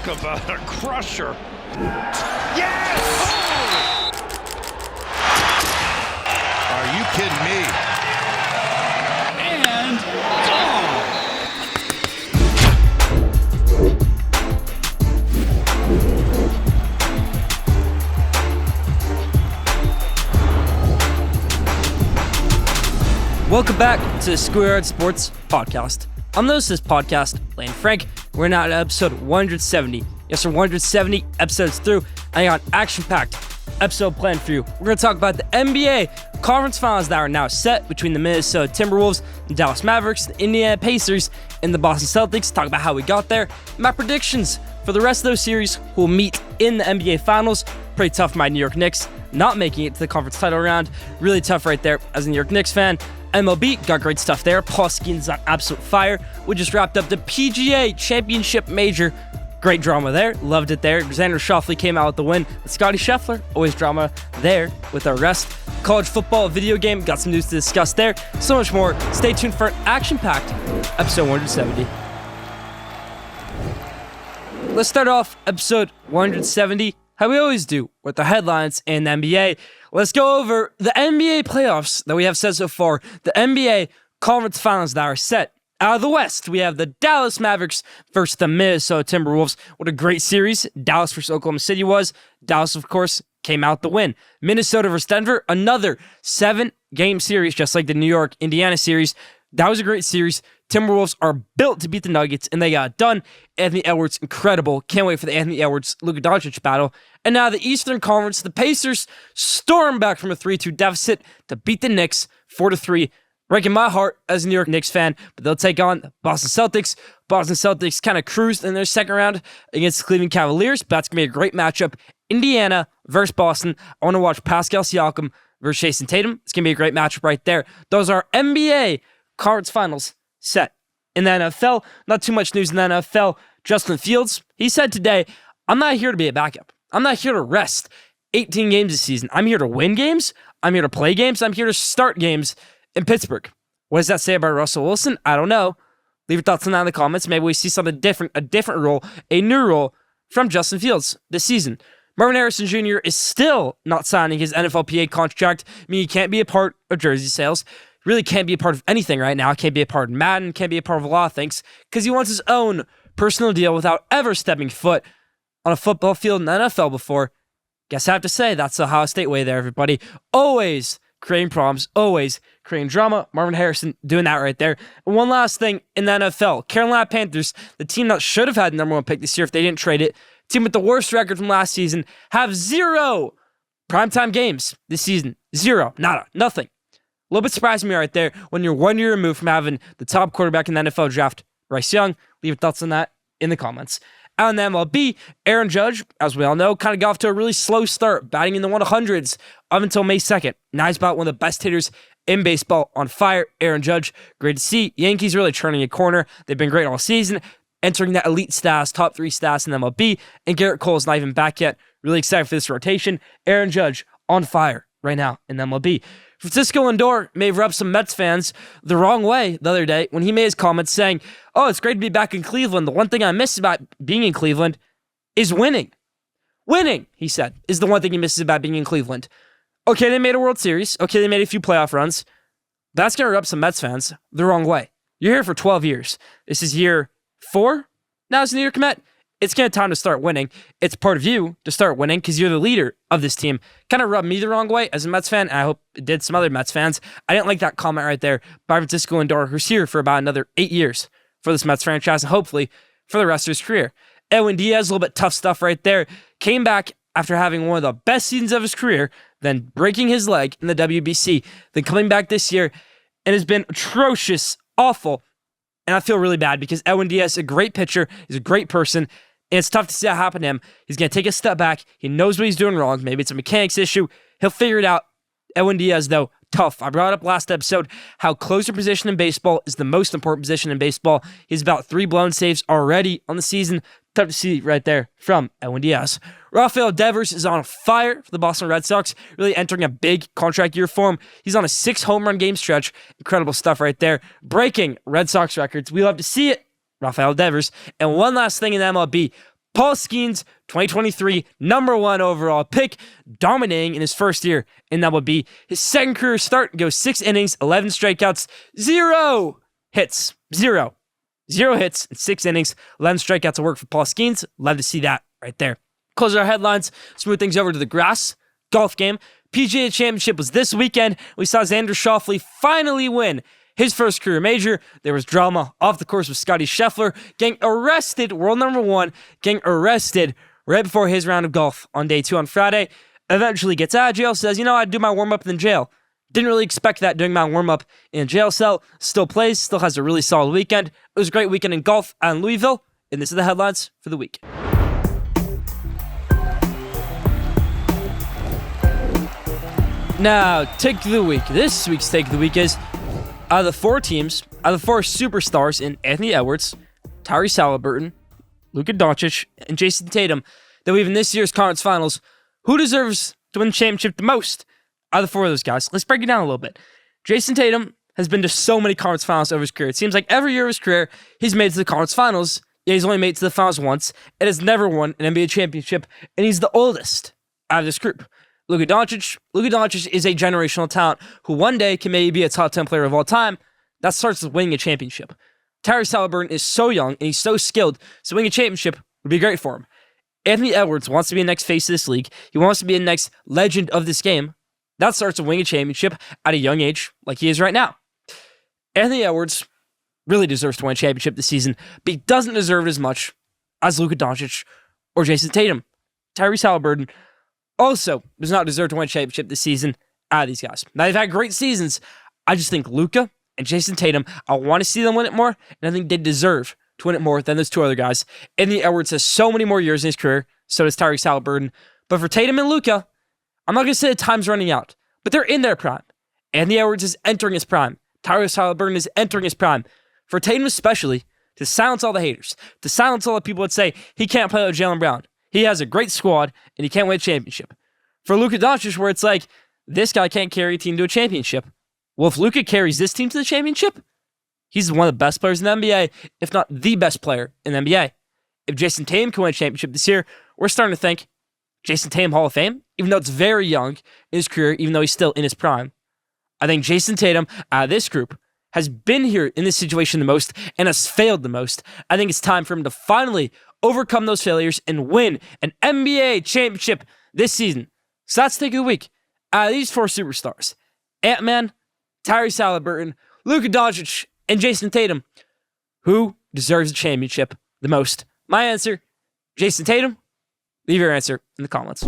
Talk about a crusher. Yes! Oh! Are you kidding me? And gone! Welcome back to the Schoolyard Sports podcast. I'm the host of this podcast, Lane Frank. We're now at episode 170. Yes, we're 170 episodes through. I got an action-packed episode planned for you. We're going to talk about the NBA conference finals that are now set between the Minnesota Timberwolves, the Dallas Mavericks, the Indiana Pacers, and the Boston Celtics. Talk about how we got there. My predictions for the rest of those series who will meet in the NBA finals. Pretty tough for my New York Knicks not making it to the conference title round. Really tough right there as a New York Knicks fan. MLB, got great stuff there. Paul Skeens on absolute fire. We just wrapped up the PGA Championship Major. Great drama there. Loved it there. Xander Schauffele came out with the win. But Scottie Scheffler, always drama there with our rest. College football video game, got some news to discuss there. So much more. Stay tuned for an action-packed episode 170. Let's start off episode 170, how we always do, with the headlines in the NBA. Let's go over the NBA playoffs that we have set so far. The NBA conference finals that are set. Out of the West, we have the Dallas Mavericks versus the Minnesota Timberwolves. What a great series Dallas versus Oklahoma City was. Dallas, of course, came out the win. Minnesota versus Denver, another 7-game series, just like the New York-Indiana series. That was a great series. Timberwolves are built to beat the Nuggets, and they got it done. Anthony Edwards, incredible. Can't wait for the Anthony Edwards-Luka Doncic battle. And now the Eastern Conference, the Pacers storm back from a 3-2 deficit to beat the Knicks 4-3. Breaking my heart as a New York Knicks fan, but they'll take on the Boston Celtics. Boston Celtics kind of cruised in their second round against the Cleveland Cavaliers, but that's going to be a great matchup. Indiana versus Boston. I want to watch Pascal Siakam versus Jason Tatum. It's going to be a great matchup right there. Those are NBA conference finals set. In the NFL, not too much news in the NFL. Justin Fields, he said today, I'm not here to be a backup. I'm not here to rest 18 games this season. I'm here to win games. I'm here to play games. I'm here to start games in Pittsburgh. What does that say about Russell Wilson? I don't know. Leave your thoughts on that in the comments. Maybe we see something different, a different role, a new role from Justin Fields this season. Marvin Harrison Jr. is still not signing his NFLPA contract. I mean, he can't be a part of jersey sales. Really can't be a part of anything right now. Can't be a part of Madden. Can't be a part of a lot of things because he wants his own personal deal without ever stepping foot on a football field in the NFL before. Guess I have to say, that's the Ohio State way there, everybody. Always creating problems, always creating drama. Marvin Harrison doing that right there. And one last thing in the NFL. Carolina Panthers, the team that should have had the number one pick this year if they didn't trade it, team with the worst record from last season, have 0 primetime games this season. 0. Nada. Nothing. A little bit surprising me right there when you're 1 year removed from having the top quarterback in the NFL draft, Bryce Young. Leave your thoughts on that in the comments. Out in the MLB, Aaron Judge, as we all know, kind of got off to a really slow start, batting in the 100s up until May 2nd. Now he's about one of the best hitters in baseball, on fire. Aaron Judge, great to see. Yankees really turning a corner. They've been great all season, entering that elite status, top 3 status in the MLB, and Garrett Cole's not even back yet. Really excited for this rotation. Aaron Judge on fire right now in the MLB. Francisco Lindor may have rubbed some Mets fans the wrong way the other day when he made his comments saying, oh, it's great to be back in Cleveland. The one thing I miss about being in Cleveland is winning. Winning, he said, is the one thing he misses about being in Cleveland. Okay, they made a World Series. Okay, they made a few playoff runs. That's going to rub some Mets fans the wrong way. You're here for 12 years. This is year 4 now as a New York Met. It's kind of time to start winning. It's part of you to start winning because you're the leader of this team. Kind of rubbed me the wrong way as a Mets fan, and I hope it did some other Mets fans. I didn't like that comment right there by Francisco Lindor, who's here for about another 8 years for this Mets franchise, and hopefully for the rest of his career. Edwin Diaz, a little bit tough stuff right there. Came back after having one of the best seasons of his career, then breaking his leg in the WBC, then coming back this year, and has been atrocious, awful. And I feel really bad because Edwin Diaz is a great pitcher. He's a great person. And it's tough to see that happen to him. He's going to take a step back. He knows what he's doing wrong. Maybe it's a mechanics issue. He'll figure it out. Edwin Diaz, though, tough. I brought up last episode how closer position in baseball is the most important position in baseball. He's about 3 blown saves already on the season. Tough to see right there from Edwin Diaz. Rafael Devers is on fire for the Boston Red Sox, really entering a big contract year for him. He's on a 6 home run game stretch. Incredible stuff right there. Breaking Red Sox records. We love to see it. Rafael Devers. And one last thing in MLB. Paul Skeens, 2023 number 1 overall pick, dominating in his first year, and that would be his second career start. Goes 6 innings, 11 strikeouts, 0 hits. 0 hits in 6 innings, 11 strikeouts to work for Paul Skeens. Love to see that right there. Close our headlines, smooth things over to the grass. Golf game. PGA Championship was this weekend. We saw Xander Schauffele finally win his first career major. There was drama off the course with Scotty Scheffler getting arrested, world number 1, getting arrested right before his round of golf on day 2 on Friday. Eventually gets out of jail, says, I'd do my warm-up in jail. Didn't really expect that doing my warm-up in a jail cell. Still plays, still has a really solid weekend. It was a great weekend in golf out in Louisville, and this is the headlines for the week. Now, take of the week. This week's take of the week is, out of the 4 teams, out of the 4 superstars in Anthony Edwards, Tyrese Halliburton, Luka Doncic, and Jason Tatum that we have in this year's conference finals, who deserves to win the championship the most out of the 4 of those guys? Let's break it down a little bit. Jason Tatum has been to so many conference finals over his career. It seems like every year of his career, he's made it to the conference finals. Yeah, he's only made it to the finals once and has never won an NBA championship, and he's the oldest out of this group. Luka Doncic is a generational talent who one day can maybe be a top 10 player of all time. That starts with winning a championship. Tyrese Halliburton is so young and he's so skilled, so winning a championship would be great for him. Anthony Edwards wants to be the next face of this league. He wants to be the next legend of this game. That starts with winning a championship at a young age, like he is right now. Anthony Edwards really deserves to win a championship this season, but he doesn't deserve it as much as Luka Doncic or Jason Tatum. Tyrese Halliburton also does not deserve to win a championship this season out of these guys. Now, they've had great seasons. I just think Luka and Jason Tatum, I want to see them win it more, and I think they deserve to win it more than those 2 other guys. Anthony Edwards has so many more years in his career, so does Tyrese Halliburton. But for Tatum and Luka, I'm not going to say the time's running out, but they're in their prime. Anthony Edwards is entering his prime. Tyrese Halliburton is entering his prime. For Tatum especially, to silence all the haters, to silence all the people that say he can't play with Jaylen Brown. He has a great squad, and he can't win a championship. For Luka Doncic, where it's like, this guy can't carry a team to a championship. Well, if Luka carries this team to the championship, he's one of the best players in the NBA, if not the best player in the NBA. If Jason Tatum can win a championship this year, we're starting to think Jason Tatum Hall of Fame, even though it's very young in his career, even though he's still in his prime. I think Jason Tatum, out of this group, has been here in this situation the most and has failed the most. I think it's time for him to finally overcome those failures and win an NBA championship this season. So that's take of the week. Out of these 4 superstars, Ant-Man, Tyrese Halliburton, Luka Doncic, and Jason Tatum, who deserves a championship the most? My answer, Jason Tatum. Leave your answer in the comments.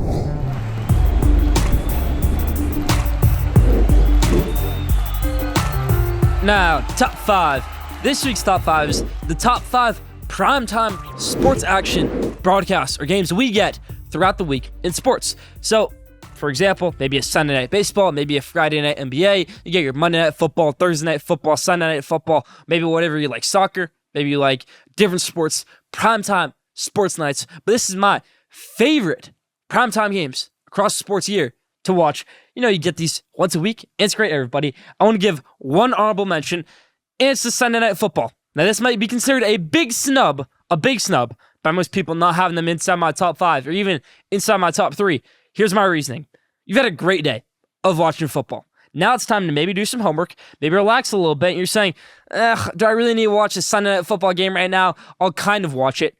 Now, top 5. This week's top 5 is the top 5 primetime sports action broadcasts or games we get throughout the week in sports. So, for example, maybe a Sunday night baseball, maybe a Friday night NBA. You get your Monday night football, Thursday night football, Sunday night football, maybe whatever you like, soccer, maybe you like different sports, primetime sports nights. But this is my favorite primetime games across the sports year to watch. You get these once a week. It's great, everybody. I want to give one honorable mention, and it's the Sunday night football. Now, this might be considered a big snub by most people not having them inside my top 5 or even inside my top 3. Here's my reasoning. You've had a great day of watching football. Now it's time to maybe do some homework, maybe relax a little bit, and you're saying, do I really need to watch a Sunday night football game right now? I'll kind of watch it.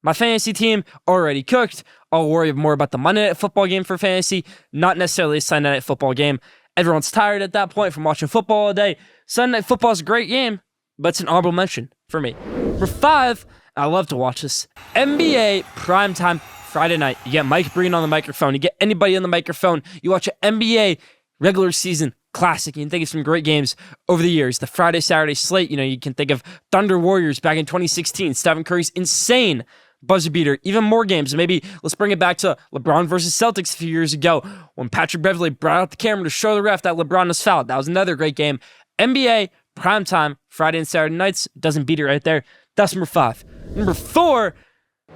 My fantasy team already cooked. I'll worry more about the Monday night football game for fantasy, not necessarily a Sunday night football game. Everyone's tired at that point from watching football all day. Sunday night football is a great game, but it's an honorable mention for me. For 5, I love to watch this, NBA primetime Friday night. You get Mike Breen on the microphone. You get anybody on the microphone. You watch an NBA regular season classic. You can think of some great games over the years. The Friday, Saturday slate, you can think of Thunder Warriors back in 2016. Stephen Curry's insane buzzer beater. Even more games. Maybe let's bring it back to LeBron versus Celtics a few years ago when Patrick Beverley brought out the camera to show the ref that LeBron was fouled. That was another great game. NBA primetime Friday and Saturday nights. Doesn't beat it right there. That's number 5. Number 4,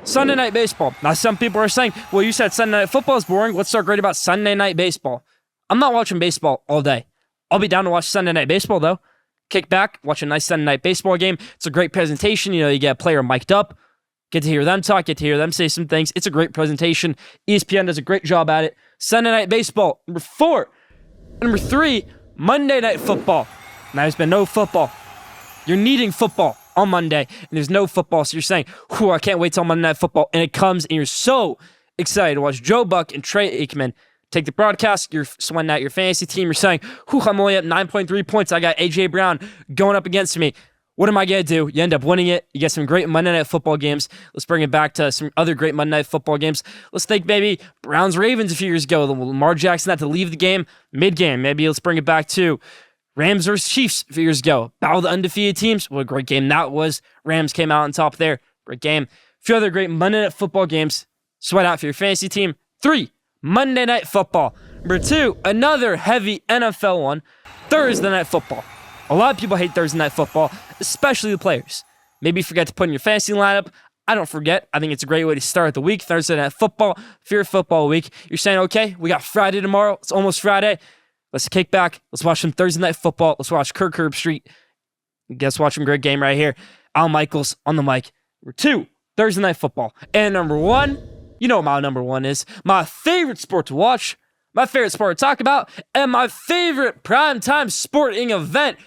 Sunday night baseball. Now, some people are saying, well, you said Sunday night football is boring. What's so great about Sunday night baseball? I'm not watching baseball all day. I'll be down to watch Sunday night baseball, though. Kick back, watch a nice Sunday night baseball game. It's a great presentation. You get a player mic'd up. Get to hear them talk, get to hear them say some things. It's a great presentation. ESPN does a great job at it. Sunday Night Baseball, number 4. Number 3, Monday Night Football. Now, there's been no football. You're needing football on Monday, and there's no football, so you're saying, I can't wait till Monday Night Football, and it comes, and you're so excited to watch Joe Buck and Trey Aikman take the broadcast. You're sweating out your fantasy team. You're saying, I'm only up 9.3 points. I got A.J. Brown going up against me. What am I going to do? You end up winning it. You get some great Monday Night Football games. Let's bring it back to some other great Monday Night Football games. Let's think maybe Browns-Ravens a few years ago. Lamar Jackson had to leave the game mid-game. Maybe let's bring it back to Rams versus Chiefs a few years ago. Battle of the undefeated teams. What a great game that was. Rams came out on top there. Great game. A few other great Monday Night Football games. Sweat out for your fantasy team. 3, Monday Night Football. Number 2, another heavy NFL one. Thursday Night Football. A lot of people hate Thursday Night Football, especially the players. Maybe you forget to put in your fantasy lineup. I don't forget. I think it's a great way to start the week. Thursday Night Football. Fear football week. You're saying, okay, we got Friday tomorrow. It's almost Friday. Let's kick back. Let's watch some Thursday Night Football. Let's watch Kirk Herbstreit. Guess watch some great game right here. Al Michaels on the mic. Number 2, Thursday Night Football. And number 1, you know what my number 1 is. My favorite sport to watch, my favorite sport to talk about, and my favorite primetime sporting event,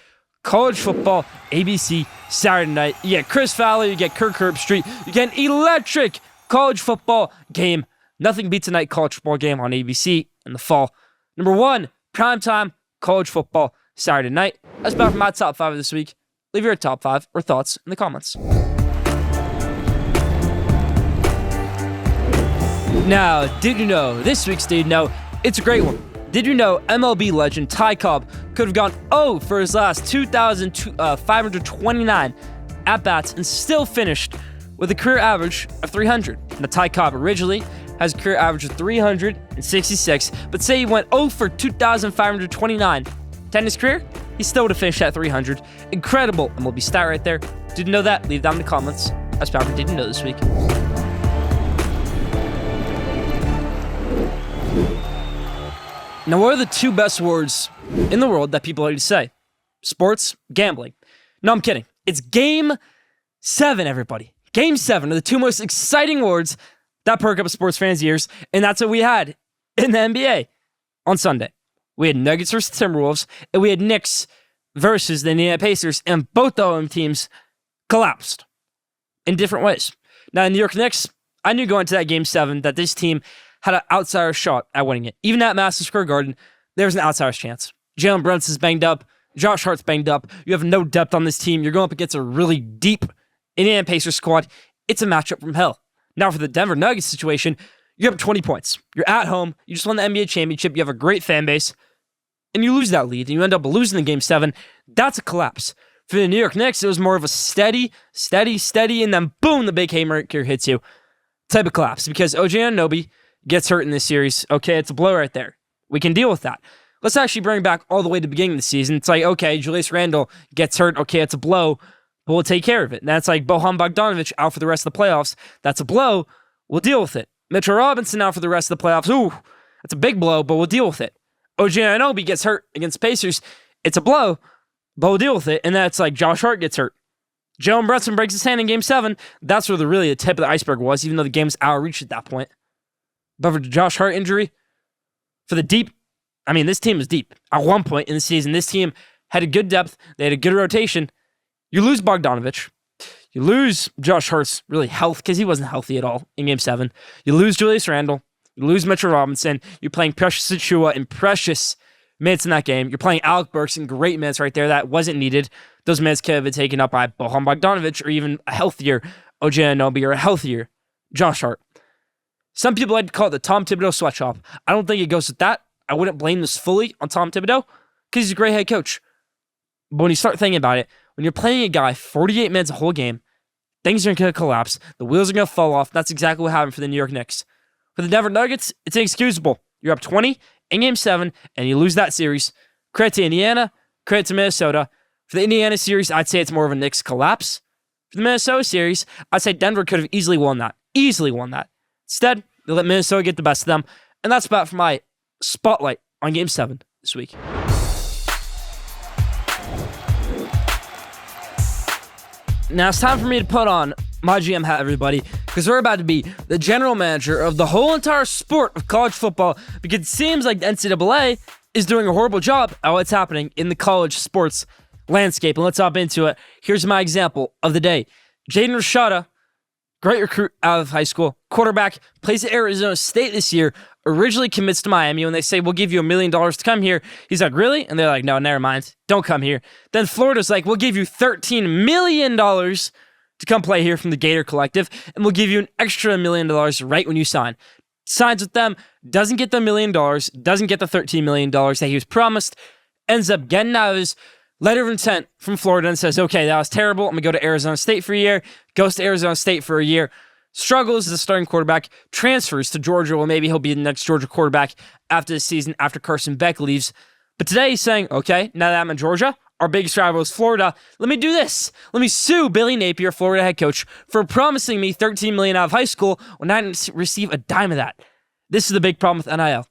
college football, ABC, Saturday night. You get Chris Fowler, you get Kirk Herbstreit, you get an electric college football game. Nothing beats a night college football game on ABC in the fall. Number 1, primetime college football, Saturday night. That's about for my top 5 of this week. Leave your top 5 or thoughts in the comments. Now, did you know, this week's Did You Know, it's a great one. Did you know MLB legend Ty Cobb could have gone 0 for his last 2,529 at-bats and still finished with a career average of 300. Now, Ty Cobb originally has a career average of 366, but say he went 0 for 2,529 to end his career, he still would have finished at 300. Incredible MLB stat right there. Did you know that? Leave down in the comments. That's about what Did You Know this week. Now, what are the 2 best words in the world that people like to say? Sports, gambling. No, I'm kidding. It's Game 7, everybody. Game 7 are the 2 most exciting words that perk up a sports fan's ears, and that's what we had in the NBA on Sunday. We had Nuggets versus Timberwolves, and we had Knicks versus the Indiana Pacers, and both of them teams collapsed in different ways. Now, in New York Knicks, I knew going to that Game 7 that this team had an outsider's shot at winning it. Even at Madison Square Garden, there was an outsider's chance. Jalen Brunson's banged up. Josh Hart's banged up. You have no depth on this team. You're going up against a really deep Indiana Pacers squad. It's a matchup from hell. Now, for the Denver Nuggets situation, you have 20 points. You're at home. You just won the NBA championship. You have a great fan base. And you lose that lead, and you end up losing the Game 7. That's a collapse. For the New York Knicks, it was more of a steady, and then boom, the big haymaker hits you type of collapse. Because OG Anunoby gets hurt in this series. Okay, it's a blow right there. We can deal with that. Let's actually bring back all the way to the beginning of the season. It's like, okay, Julius Randle gets hurt. Okay, it's a blow, but we'll take care of it. And that's like Bojan Bogdanovic out for the rest of the playoffs. That's a blow. We'll deal with it. Mitchell Robinson out for the rest of the playoffs. Ooh, that's a big blow, but we'll deal with it. OG Anunoby gets hurt against Pacers. It's a blow, but we'll deal with it. And that's like Josh Hart gets hurt. Jalen Brunson breaks his hand in Game 7. That's where the tip of the iceberg was, even though the game's out of reach at that point. But for the Josh Hart injury, for the deep, I mean, this team is deep. At one point in the season, this team had a good depth. They had a good rotation. You lose Bogdanovic. You lose Josh Hart's really health, because he wasn't healthy at all in Game 7. You lose Julius Randle. You lose Mitchell Robinson. You're playing Precious Achiuwa in precious minutes in that game. You're playing Alec Burks in great minutes right there. That wasn't needed. Those minutes could have been taken up by Bojan Bogdanovic or even a healthier OG Anunoby or a healthier Josh Hart. Some people like to call it the Tom Thibodeau sweatshop. I don't think it goes with that. I wouldn't blame this fully on Tom Thibodeau because he's a great head coach. But when you start thinking about it, when you're playing a guy 48 minutes a whole game, things are going to collapse. The wheels are going to fall off. That's exactly what happened for the New York Knicks. For the Denver Nuggets, it's inexcusable. You're up 20 in Game 7, and you lose that series. Credit to Indiana. Credit to Minnesota. For the Indiana series, I'd say it's more of a Knicks collapse. For the Minnesota series, I'd say Denver could have easily won that. Instead, they let Minnesota get the best of them. And that's about for my spotlight on Game 7 this week. Now it's time for me to put on my GM hat, everybody. because we're about to be the general manager of the whole entire sport of college football, because it seems like the NCAA is doing a horrible job at what's happening in the college sports landscape. And let's hop into it. Here's my example of the day. Jaden Rashada, great recruit out of high school, quarterback, plays at Arizona State this year, originally commits to Miami. When they say, we'll give you $1 million to come here, he's like, really? And they're like, no, never mind. Don't come here. Then Florida's like, we'll give you $13 million to come play here from the Gator Collective, and we'll give you an extra $1 million right when you sign. Signs with them, doesn't get the $1 million, doesn't get the $13 million that he was promised, ends up getting out of his letter of intent from Florida and says, okay, that was terrible. I'm going to go to Arizona State for a year. Goes to Arizona State for a year. Struggles as a starting quarterback. Transfers to Georgia. Well, maybe he'll be the next Georgia quarterback after the season, after Carson Beck leaves. But today he's saying, okay, now that I'm in Georgia, our biggest rival is Florida. Let me do this. Let me sue Billy Napier, Florida head coach, for promising me $13 million out of high school when I didn't receive a dime of that. This is the big problem with NIL.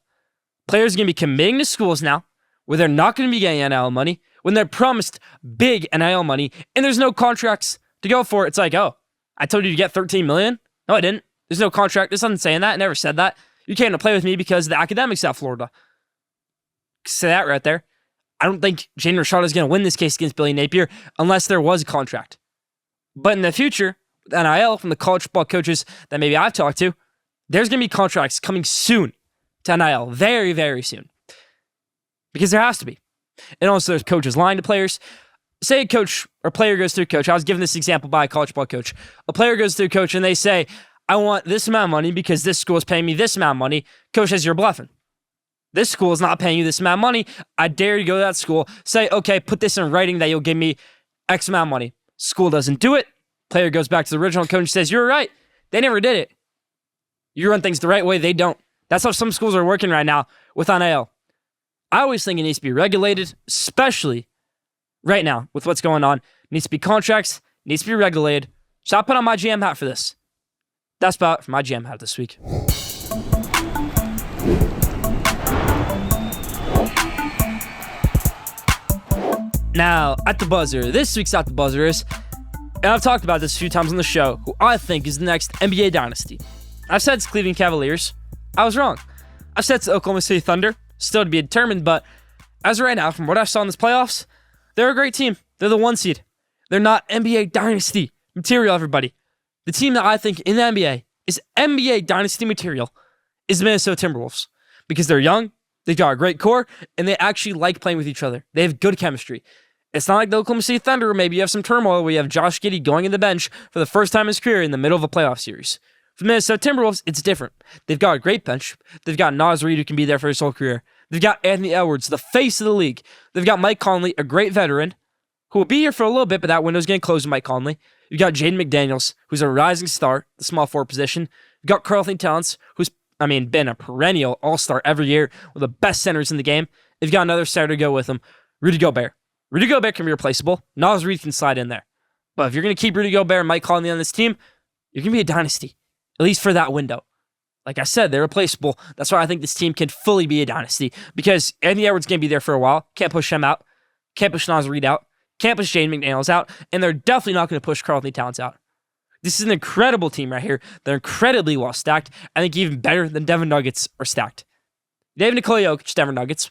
Players are going to be committing to schools now where they're not going to be getting NIL money, when they're promised big NIL money, and there's no contracts to go for. It's like, oh, I told you to get $13 million? No, I didn't. There's no contract. This isn't saying that. I never said that. You came to play with me because of the academics at Florida. Say that right there. I don't think Jaden Rashada is going to win this case against Billy Napier unless there was a contract. But in the future, with NIL, from the college football coaches that maybe I've talked to, there's going to be contracts coming soon to NIL. Very, very soon. Because there has to be. And also there's coaches lying to players. Say a coach or player goes to a coach. I was given this example by a college football coach. A player goes to a coach and they say, I want this amount of money because this school is paying me this amount of money. Coach says, you're bluffing. This school is not paying you this amount of money. I dare you to go to that school. Say, okay, put this in writing that you'll give me X amount of money. School doesn't do it. Player goes back to the original coach and says, you're right. They never did it. You run things the right way. They don't. That's how some schools are working right now with NIL. I always think it needs to be regulated, especially right now with what's going on. It needs to be contracts, needs to be regulated. So I'll put on my GM hat for this. That's about it for my GM hat this week. Now, at the buzzer, this week's At the Buzzer is, and I've talked about this a few times on the show, who I think is the next NBA dynasty. I've said it's Cleveland Cavaliers. I was wrong. I've said it's Oklahoma City Thunder. Still to be determined, but as of right now, from what I saw in this playoffs, they're a great team. They're the 1 seed. They're not NBA dynasty material, everybody. The team that I think in the NBA is NBA dynasty material is the Minnesota Timberwolves, because they're young, they've got a great core, and they actually like playing with each other. They have good chemistry. It's not like the Oklahoma City Thunder where maybe you have some turmoil where you have Josh Giddey going in the bench for the first time in his career in the middle of a playoff series. For the Minnesota Timberwolves, it's different. They've got a great bench. They've got Naz Reid, who can be there for his whole career. They've got Anthony Edwards, the face of the league. They've got Mike Conley, a great veteran, who will be here for a little bit, but that window's going to close with Mike Conley. You've got Jaden McDaniels, who's a rising star, the small forward position. You've got Karl Anthony Towns, who's, been a perennial all-star every year, one of the best centers in the game. You've got another center to go with him, Rudy Gobert. Rudy Gobert can be replaceable. Naz Reid can slide in there. But if you're going to keep Rudy Gobert and Mike Conley on this team, you're going to be a dynasty, at least for that window. Like I said, they're replaceable. That's why I think this team can fully be a dynasty, because Anthony Edwards can be there for a while. Can't push him out. Can't push Naz Reid out. Can't push Jaden McDaniels out. And they're definitely not going to push Karl Anthony Towns out. This is an incredible team right here. They're incredibly well stacked. I think even better than Denver Nuggets are stacked. They have Nikola Jokic, Denver Nuggets.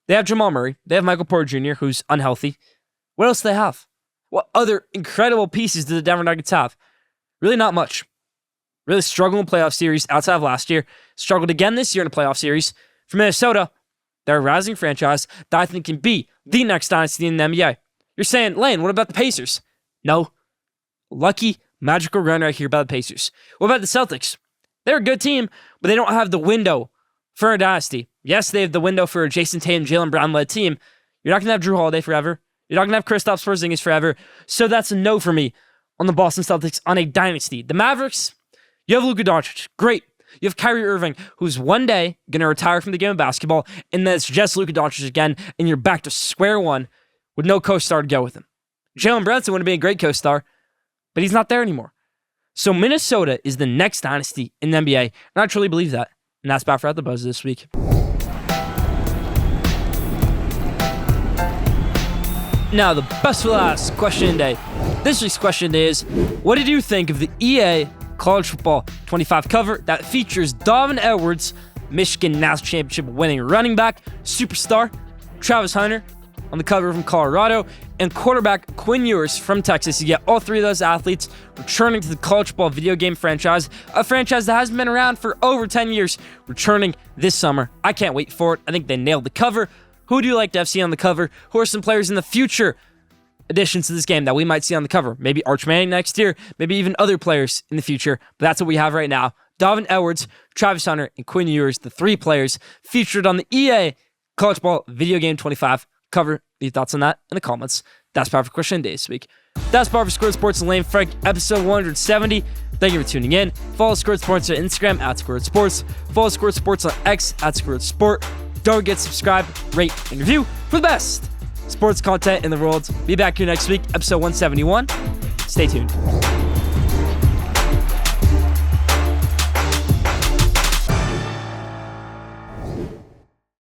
They have Jamal Murray. They have Michael Porter Jr., who's unhealthy. What else do they have? What other incredible pieces do the Denver Nuggets have? Really not much. Really struggled in playoff series outside of last year. Struggled again this year in a playoff series. For Minnesota, they're a rising franchise that I think can be the next dynasty in the NBA. You're saying, Lane, what about the Pacers? No. Lucky, magical run right here by the Pacers. What about the Celtics? They're a good team, but they don't have the window for a dynasty. Yes, they have the window for a Jason Tatum, Jaylen Brown-led team. You're not going to have Drew Holiday forever. You're not going to have Kristaps Porzingis forever. So that's a no for me on the Boston Celtics on a dynasty. The Mavericks, you have Luka Doncic. Great. You have Kyrie Irving, who's one day going to retire from the game of basketball, and then it's just Luka Doncic again, and you're back to square one with no co-star to go with him. Jalen Brunson would have been a great co-star, but he's not there anymore. So Minnesota is the next dynasty in the NBA, and I truly believe that. And that's about for At the Buzz this week. Now, the best for last question of the day. This week's question is, what did you think of the EA college football 25 cover that features Donovan Edwards, Michigan National Championship winning running back, superstar Travis Hunter on the cover from Colorado, and quarterback Quinn Ewers from Texas. You get all three of those athletes returning to the college football video game franchise, a franchise that hasn't been around for over 10 years, returning this summer. I can't wait for it. I think they nailed the cover. Who do you like to have seen on the cover? Who are some players in the future additions to this game that we might see on the cover? Maybe Arch Manning next year, maybe even other players in the future, but that's what we have right now. Donovan Edwards, Travis Hunter, and Quinn Ewers, the three players featured on the EA College Ball Video Game 25 cover. Your thoughts on that in the comments. That's Power for Question Day this week. That's Power for Schoolyard Sports and Lane Frank, episode 170. Thank you for tuning in. Follow Schoolyard Sports on Instagram at Schoolyard Sports. Follow Schoolyard Sports on X at Schoolyard Sport. Don't forget to subscribe, rate, and review for the best sports content in the world. Be back here next week, episode 171. Stay tuned.